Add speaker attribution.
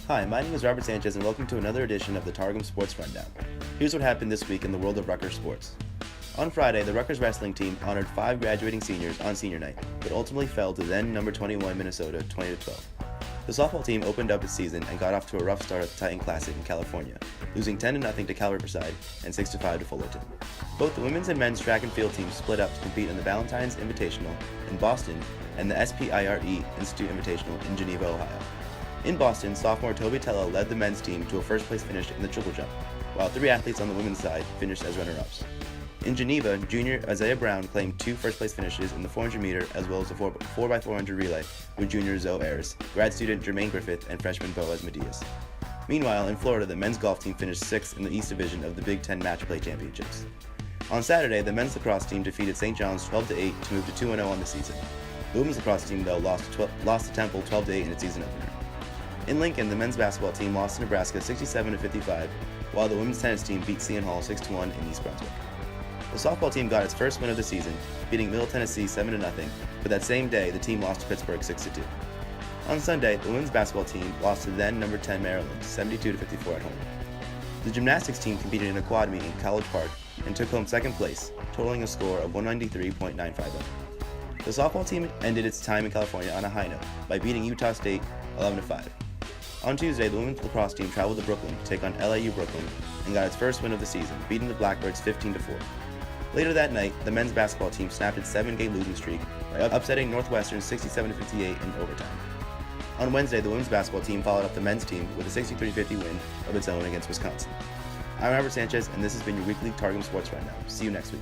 Speaker 1: Hi, my name is Robert Sanchez and welcome to another edition of the Targum Sports Rundown. Here's what happened this week in the world of Rutgers sports. On Friday, the Rutgers wrestling team honored 5 graduating seniors on senior night, but ultimately fell to then number 21 Minnesota 20-12. The softball team opened up its season and got off to a rough start at the Titan Classic in California, losing 10-0 to Cal Riverside and 6-5 to Fullerton. Both the women's and men's track and field teams split up to compete in the Valentine's Invitational in Boston and the SPIRE Institute Invitational in Geneva, Ohio. In Boston, sophomore Toby Tello led the men's team to a first-place finish in the triple jump, while 3 athletes on the women's side finished as runner-ups. In Geneva, junior Isaiah Brown claimed 2 first-place finishes in the 400-meter as well as the 4x400 relay with junior Zoe Ayers, grad student Jermaine Griffith, and freshman Boaz Medias. Meanwhile, in Florida, the men's golf team finished 6th in the East Division of the Big Ten Match Play Championships. On Saturday, the men's lacrosse team defeated St. John's 12-8 to move to 2-0 on the season. The women's lacrosse team, though, lost to Temple 12-8 in its season opener. In Lincoln, the men's basketball team lost to Nebraska 67-55, while the women's tennis team beat Seton Hall 6-1 in East Brunswick. The softball team got its first win of the season, beating Middle Tennessee 7-0, but that same day, the team lost to Pittsburgh 6-2. On Sunday, the women's basketball team lost to then number 10 Maryland 72-54 at home. The gymnastics team competed in a quad meet in College Park and took home second place, totaling a score of 193.950. The softball team ended its time in California on a high note by beating Utah State 11-5. On Tuesday, the women's lacrosse team traveled to Brooklyn to take on LIU Brooklyn and got its first win of the season, beating the Blackbirds 15-4. Later that night, the men's basketball team snapped its 7-game losing streak by upsetting Northwestern 67-58 in overtime. On Wednesday, the women's basketball team followed up the men's team with a 63-50 win of its own against Wisconsin. I'm Robert Sanchez, and this has been your weekly Targum Sports Rundown. See you next week.